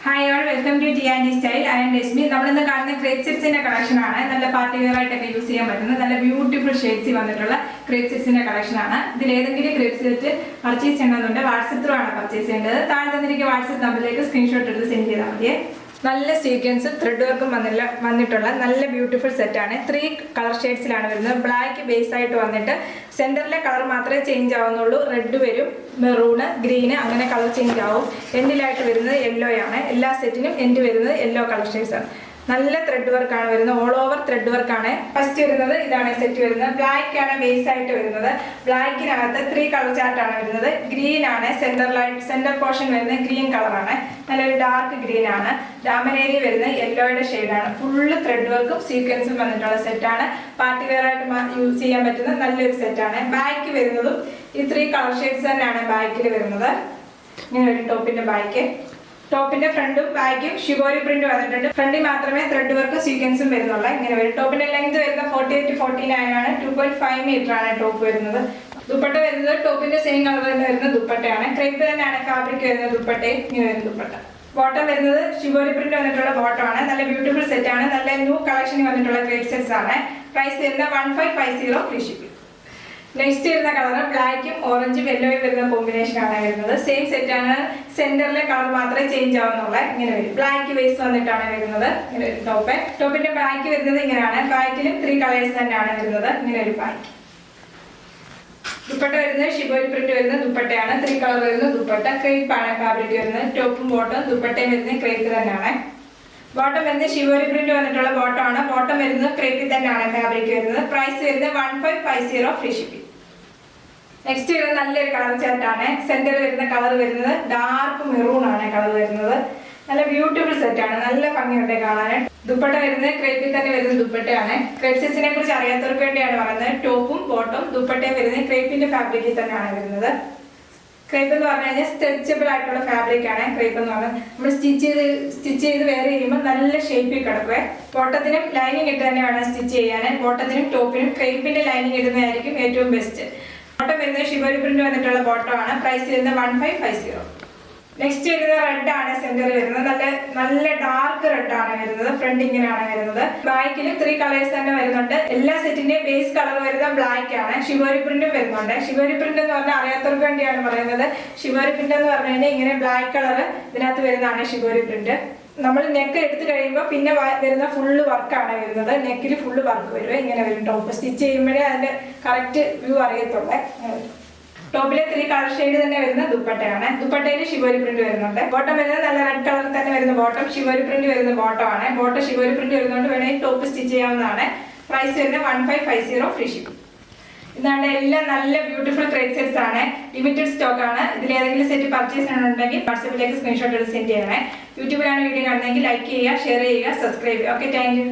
Hi all, welcome to T and style. I am Rashmi. നമ്മളിന്ന് കാണുന്ന crepe സെറ്റ്സിന്റെ collection ആണ്. നല്ല പാർട്ടി വെയർ ആയിട്ടൊക്കെ യൂസ് ചെയ്യാൻ പറ്റുന്ന നല്ല ബ്യൂട്ടിഫുൾ ഷെയ്ഡ്സ് വന്നിട്ടുള്ള ക്രേപ്പ് സെറ്റ്സിന്റെ കളക്ഷൻ ആണ്. ഇതിൽ ഏതെങ്കിലും ക്രേപ്പ് സെറ്റ് പർച്ചേസ് ചെയ്യണമെന്നുണ്ട് വാട്സപ്പ് ത്രൂ ആണ് പർച്ചേസ് ചെയ്യേണ്ടത്. താഴെ തന്നിരിക്കുന്ന വാട്സപ്പ് നമ്പറിലേക്ക് സ്ക്രീൻഷോട്ട് എടുത്ത് സെൻഡ് ചെയ്താൽ മതിയെ. നല്ല സീക്വൻസും ത്രെഡ് വർക്കും വന്നിട്ടുള്ള നല്ല ബ്യൂട്ടിഫുൾ സെറ്റാണ്. 3 കളർ ഷെയ്ഡ്സിലാണ് വരുന്നത്. ബ്ലാക്ക് ബേസ് ആയിട്ട് വന്നിട്ട് സെന്ററിലെ കളർ മാത്രമേ ചേഞ്ച് ആവുന്നുള്ളൂ. റെഡ് വരും, മെറൂണ്, ഗ്രീന്, അങ്ങനെ കളർ ചേഞ്ച് ആവും. എൻഡിലായിട്ട് വരുന്നത് യെല്ലോ ആണ്. എല്ലാ സെറ്റിനും എൻഡ് വരുന്നത് യെല്ലോ കളർ ഷെയ്ഡ്സ് ആണ്. നല്ല ത്രെഡ് വർക്കാണ് വരുന്നത്. ഓൾ ഓവർ ത്രെഡ് വർക്കാണ്. ഫസ്റ്റ് വരുന്നത് ഇതാണ് സെറ്റ് വരുന്നത്. ബ്ലാക്ക് ആണ് ബേസ് ആയിട്ട് വരുന്നത്. ബ്ലാക്കിനകത്ത് 3 കളർ ചാർട്ടാണ് വരുന്നത്. ഗ്രീൻ ആണ് സെന്റർ പോർഷൻ വരുന്നത് ഗ്രീൻ കളറാണ്. നല്ലൊരു ഡാർക്ക് ഗ്രീൻ ആണ്. ഡാമനേരി വരുന്നത് യെല്ലോയുടെ ഷെയ്ഡാണ്. ഫുള്ള് ത്രെഡ് വർക്കും സീക്വൻസും വന്നിട്ടുള്ള സെറ്റാണ്. പാർട്ടി വെയർ ആയിട്ട് യൂസ് ചെയ്യാൻ പറ്റുന്ന നല്ലൊരു സെറ്റാണ്. ബാക്ക് വരുന്നതും ഈ 3 കളർ ഷെയ്ഡ്സ് തന്നെയാണ് ബാക്കിൽ വരുന്നത്. ഇങ്ങനെ ഒരു ടോപ്പിന്റെ ഫ്രണ്ടും ബാക്കും ഷിബോരി പ്രിന്റ് വന്നിട്ടുണ്ട്. ഫ്രണ്ടിൽ മാത്രമേ ത്രെഡ് വർക്ക് സീക്വൻസും വരുന്നുള്ളൂ. ഇങ്ങനെ വരും. ടോപ്പിന്റെ ലെങ്ത് വരുന്നത് 48-49 ആണ്. 2.5 മീറ്റർ ആണ് ടോപ്പ് വരുന്നത്. ദുപ്പട്ട വരുന്നത് ടോപ്പിന്റെ സെയിം കളർ തന്നെ വരുന്ന ദുപ്പട്ടയാണ്. ക്രേപ്പ് തന്നെയാണ് ഫാബ്രിക് വരുന്നത്. ദുപ്പട്ടയും ഇങ്ങനെ വരുന്ന ദുപ്പട്ട. ബോട്ടം വരുന്നത് ഷിബോരി പ്രിന്റ് വന്നിട്ടുള്ള ബോട്ടം ആണ്. നല്ല ബ്യൂട്ടിഫുൾ സെറ്റ് ആണ്. നല്ല ന്യൂ കളക്ഷനിൽ വന്നിട്ടുള്ള ക്രേപ്പ് സെറ്റ്സ് ആണ്. പ്രൈസ് വരുന്നത് 1550 ഫ്രീ ഷിപ്പിംഗ്. നെക്സ്റ്റ് വരുന്ന കളർ ബ്ലാക്കും ഓറഞ്ചും യെല്ലോയും വരുന്ന കോമ്പിനേഷൻ ആണ് വരുന്നത്. സെയിം സെറ്റ് ആണ്. സെന്ററിലെ കളർ മാത്രമേ ചേഞ്ച് ആവുന്നുള്ള. ഇങ്ങനെ വരും. ബ്ലാക്ക് ബേസ് വന്നിട്ടാണ് വരുന്നത്. ഇങ്ങനെ ഒരു ടോപ്പിന്റെ ബാക്ക് വരുന്നത് ഇങ്ങനെയാണ്. ബാക്കിലും 3 കളേഴ്സ് തന്നെയാണ് വരുന്നത്. ഇങ്ങനെ ഒരു ബാക്ക്. ദുപ്പട്ട വരുന്നത് ഷിബോരി പ്രിന്റ് വരുന്ന ദുപ്പട്ടയാണ്. 3 കളർ വരുന്ന ദുപ്പട്ട. ക്രേപ്പ് ആണ് ഫാബ്രിക് വരുന്നത്. ടോപ്പും ബോട്ടും ദുപ്പട്ടയും വരുന്നത് ക്രേപ്പ് തന്നെയാണ്. ബോട്ടം വരുന്നത് ഷിബോരി പ്രിന്റ് വന്നിട്ടുള്ള ബോട്ടം ആണ്. ബോട്ടം വരുന്നത് ക്രേപ്പിൽ തന്നെയാണ് ഫാബ്രിക് വരുന്നത്. പ്രൈസ് വരുന്നത് 1550 ഫ്രീ ഷിപ്പിംഗ്. നെക്സ്റ്റ് വരുന്നത് നല്ലൊരു കളർ ചാർട്ടാണ്. സെന്ററിൽ വരുന്ന കളർ വരുന്നത് ഡാർക്ക് മെറൂൺ ആണ് കളർ വരുന്നത്. നല്ല ബ്യൂട്ടിഫുൾ സെറ്റ് ആണ്. നല്ല ഭംഗിയുണ്ട് കാണാൻ. ദുപ്പട്ട വരുന്നത് ക്രേപ്പിൽ തന്നെ വരുന്ന ദുപ്പട്ടയാണ്. ക്രേപ്പ് സെറ്റ്സിനെ കുറിച്ച് അറിയാത്തവർക്ക് വേണ്ടിയാണ് പറയുന്നത്. ടോപ്പും ബോട്ടും ദുപ്പട്ടയും വരുന്നത് ക്രേപ്പിന്റെ ഫാബ്രിക്കിൽ തന്നെയാണ് വരുന്നത്. ക്രേപ്പ് എന്ന് പറഞ്ഞു കഴിഞ്ഞാൽ സ്ട്രെച്ചബിൾ ആയിട്ടുള്ള ഫാബ്രിക് ആണ്. ക്രേപ്പ് എന്ന് പറഞ്ഞാൽ നമ്മൾ സ്റ്റിച്ച് ചെയ്ത് വെയർ ചെയ്യുമ്പോൾ നല്ല ഷേപ്പിൽ കിടക്കുവേ. ബോട്ടത്തിനും ലൈനിങ് ഇട്ട് തന്നെ വേണം സ്റ്റിച്ച് ചെയ്യാൻ. ബോട്ടത്തിനും ടോപ്പിനും ക്രേപ്പിന്റെ ലൈനിങ് ഇടുന്നതായിരിക്കും ഏറ്റവും ബെസ്റ്റ്. ബോട്ടം വരുന്നത് ഷിബോരി പ്രിന്റ് വന്നിട്ടുള്ള ബോട്ടം ആണ്. പ്രൈസ് വരുന്നത് 1550. നെക്സ്റ്റ് വരുന്നത് റെഡ് ആണ്. സെന്ററിൽ വരുന്നത് നല്ല ഡാർക്ക് റെഡ് ആണ് വരുന്നത്. ഫ്രണ്ട് ഇങ്ങനെയാണ് വരുന്നത്. ബാക്കിൽ 3 കളേഴ്സ് തന്നെ വരുന്നുണ്ട്. എല്ലാ സെറ്റിന്റെയും ബേസ് കളർ വരുന്നത് ബ്ലാക്ക് ആണ്. ഷിബോരി പ്രിന്റും വരുന്നുണ്ട്. ഷിബോരി പ്രിന്റ് എന്ന് പറഞ്ഞാൽ അറിയാത്തവർക്ക് വേണ്ടിയാണ് പറയുന്നത്. ഷിബോരി പ്രിന്റ് എന്ന് പറഞ്ഞു കഴിഞ്ഞാൽ ഇങ്ങനെ ബ്ലാക്ക് കളർ ഇതിനകത്ത് വരുന്നതാണ് ഷിബോരി പ്രിന്റ്. നമ്മൾ നെക്ക് എടുത്തു കഴിയുമ്പോൾ പിന്നെ വരുന്ന ഫുള്ള് വർക്കാണ് വരുന്നത്. നെക്കിൽ ഫുള്ള് വർക്ക് വരും. ഇങ്ങനെ വരും. ടോപ്പ് സ്റ്റിച്ച് ചെയ്യുമ്പോഴേ അതിന്റെ കറക്റ്റ് വ്യൂ അറിയത്തുള്ളേ. ടോപ്പിലെ 3 കളർ ഷെയ്ഡ് തന്നെ വരുന്ന ദുപ്പട്ടയാണ്. ദുപ്പട്ടയിൽ ഷിബോരി പ്രിന്റ് വരുന്നുണ്ട്. ബോട്ടം വരുന്നത് നല്ല റെഡ് കളർ തന്നെ വരുന്ന ബോട്ടം. ഷിബോരി പ്രിന്റ് വരുന്ന ബോട്ടം ആണ്. ബോട്ടം ഷിബോരി പ്രിന്റ് വരുന്നതുകൊണ്ട് വേണമെങ്കിൽ ടോപ്പ് സ്റ്റിച്ച് ചെയ്യാവുന്നതാണ്. പ്രൈസ് വരുന്നത് 1550 ഫ്രീ ഷിപ്പിംഗ്. ഇതാണ് എല്ലാം നല്ല ബ്യൂട്ടിഫുൾ ക്രേപ്പ് സെറ്റ്സ് ആണ്. ലിമിറ്റഡ് സ്റ്റോക്ക് ആണ്. ഇതിൽ ഏതെങ്കിലും സെറ്റ് പർച്ചേസ് ചെയ്യണമെന്നുണ്ടെങ്കിൽ വാട്സപ്പിലേക്ക് സ്ക്രീൻഷോട്ട് എടുത്ത് സെൻഡ് ചെയ്യണേ. യൂട്യൂബിലാണ് വീഡിയോ കാണുന്നതെങ്കിൽ ലൈക്ക് ചെയ്യുക, ഷെയർ ചെയ്യുക, സബ്സ്ക്രൈബ് ചെയ്യുക. Okay, thank you.